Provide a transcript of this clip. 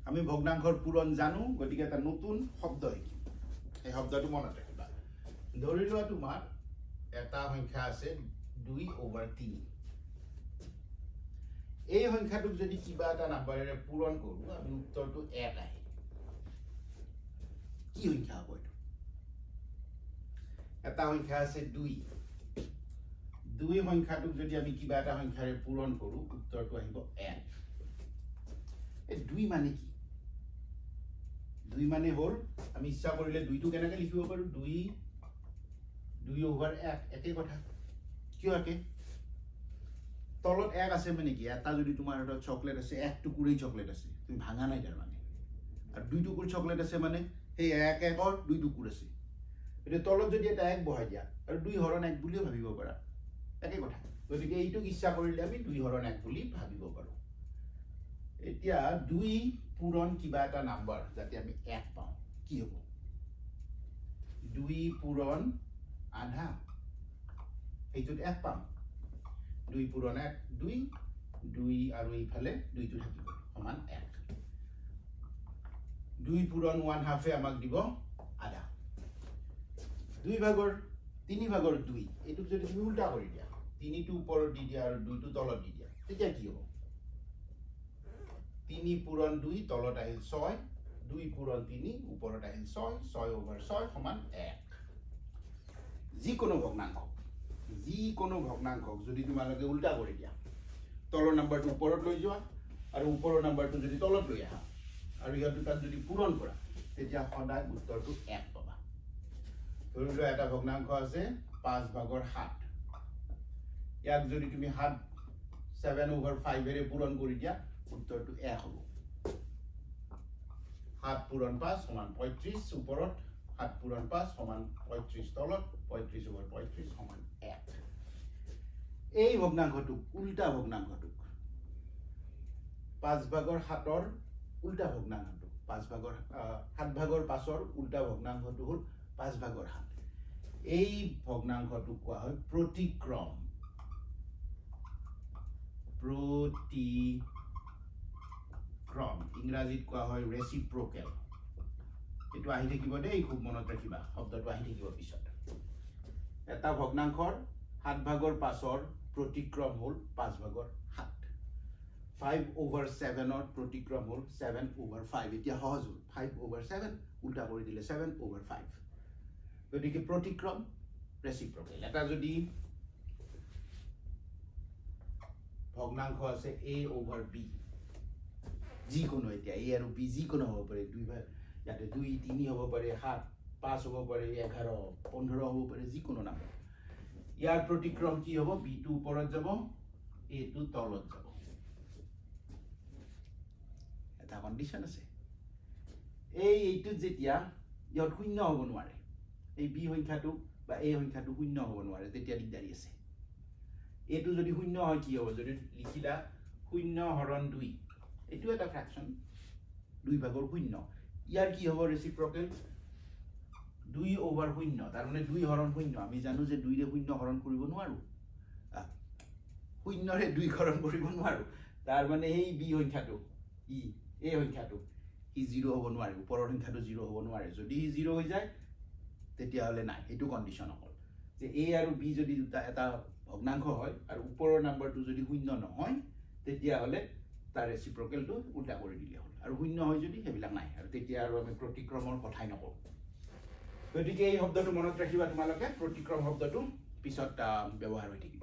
আমি ভগ্নাংশৰ পূৰণ জানো গতিকে এটা নতুন শব্দ শিকিম এই শব্দটো মনত ৰাখিবা ধৰি লোৱা তোমাৰ এটা সংখ্যা আছে 2/3 এই সংখ্যাটোক যদি কিবা এটা নাম্বাৰেৰে পূৰণ কৰো আমি উত্তৰটো 1 আহে কি সংখ্যা হ'ব এটো এটা সংখ্যা আছে 2 সংখ্যাটোক যদি আমি কিবা এটা সংখ্যাৰে পূৰণ কৰো উত্তৰটো আহিব 1 এই 2 মানে কি 2 মানে হল আমি ইচ্ছা কৰিলে 2 টো কেনেকৈ লিখিব পাৰো 2/1 একে কথা কিয় একে তলত 1 আছে মানে কি এটা যদি তোমাৰ হাতত চকলেট আছে 1 টুকুৰেই চকলেট আছে তুমি ভাঙা নাই তাৰ মানে আৰু 2 টুকুৰ চকলেট আছে মানে সেই 1 1ৰ 2 টুকুৰ আছে এটা তলত যদি এটা 1 বহাই দিয়া আৰু 2 হৰণ 1 বুলিও ভাবিব পাৰা একে কথা গতিকে এইটো ইচ্ছা কৰিলে আমি 2 হৰণ 1 বুলি ভাবিব পাৰো এতিয়া 2 পূৰণ কিবা এটা নাম্বাৰ যাতে আমি 1 পাওঁ কি হ'ব 2 পূৰণ আধা এইটোত 1 পাম 2 পূৰণ 1 2 আৰু এইফালে 2 টো থাকিব সমান 1 2 পূৰণ 1/2 আমাক দিব আধা 3 ভাগৰ 2 এইটোক যদি তুমি উল্টা কৰি দিয়া 3 টো ওপৰত দি দিয়া আৰু 2 টো তলত দি দিয়া তেতিয়া কি হ'ব 3 পূৰণ 2 তলত আহিল 6 2 পূৰণ 3 ওপৰত আহিল 6/6 সমান 1 যিকোনো ভগ্নাংশক যদি তোমালোকে উল্টা কৰি দিয়া তলৰ নাম্বাৰটো ওপৰত লৈ যোৱা আৰু ওপৰৰ নাম্বাৰটো যদি তলত লৈ আহা আৰু ইয়াৰ দুটাত যদি পূৰণ কৰা তেতিয়া সদায় উত্তৰটো 1 পাবা ধৰি লোৱা এটা ভগ্নাংশ আছে 5/7 ইয়াক যদি তুমি 7/5 এৰে পূৰণ কৰি দিয়া উত্তৰটো 1 হ'ব 7 পূৰণ 5 সমান 35 ওপৰত 7 পূৰণ 5 সমান 35 তলত 35/35 সমান 1 এই ভগ্নাংশটোক উল্টা ভগ্নাংশটোক 5/7ৰ উল্টা ভগ্নাংশটো 7/5ৰ উল্টা ভগ্নাংশটো হ'ল 5/7 এই ভগ্নাংশটোক কোৱা হয় প্ৰতিক্ৰম ইংৰাজীত কোৱা হয় ৰেচিপ্ৰকেল এটো আহি থাকিব দেই খুব মনত ৰাখিবা শব্দটো আহি থাকিব পিছত এটা ভগ্নাংশৰ 7/5ৰ প্ৰতিক্ৰম হ'ল 5/7 5/7ৰ প্ৰতিক্ৰম হ'ল 7/5 এতিয়া সহজ হ'ল 5/7 উল্টা কৰি দিলে 7/5 গতিকে প্ৰতিক্ৰম ৰেচিপ্ৰকেল এটা যদি ভগ্নাংশ আছে a/b যিকোনো এতিয়া a আৰু b যিকোনো হ'ব পাৰে ইয়াতে 2 3 হ'ব পাৰে 7 5 হ'ব পাৰে 11 15 হ'ব পাৰে যিকোনো নাম্বাৰ ইয়াৰ প্ৰতিক্ৰম কি হ'ব b টো ওপৰত যাব a টো তলত যাব এটা কন্ডিশন আছে এইটো যেতিয়া ইয়াত শূন্য হ'ব নোৱাৰে এই b সংখ্যাটো বা a সংখ্যাটো শূন্য হ'ব নোৱাৰে তেতিয়া দিগদাৰি আছে এটো যদি শূন্য হয় কি হ'ব যদি লিখিলা 0/2 এটো এটা ফ্ৰ্যাকশন 2/0 ইয়াৰ কি হ'ব ৰেচিপ্ৰকেল 2/0 তাৰ মানে 2/0 আমি জানো যে 2 ৰে 0 হৰণ কৰিব নোৱাৰো 0 ৰে 2 হৰণ কৰিব নোৱাৰো তাৰ মানে এই b সংখ্যাটো এই সংখ্যাটো ই 0 হ'ব নোৱাৰে ওপৰৰ সংখ্যাটো 0 হ'ব নোৱাৰে যদি 0 হৈ যায় তেতিয়া হলে নাই এটো কন্ডিশন হ'ল যে a আৰু b যদি দুটা এটা ভগ্নাংশ হয় আৰু ওপৰৰ নাম্বাৰটো যদি 0 নহয় তেতিয়া হলে তাৰ ৰেচিপ্ৰকেলটো উল্টা কৰি দিলে হ'ল আৰু 0 হয় যদি হেবিলাক নাই আৰু তেতিয়া আৰু আমি প্ৰতিক্ৰমৰ কথাই নকওঁ গতিকে এই শব্দটো মনত ৰাখিবা তোমালোকে প্ৰতিক্ৰম শব্দটো পিছত ব্যৱহাৰ হৈ থাকিব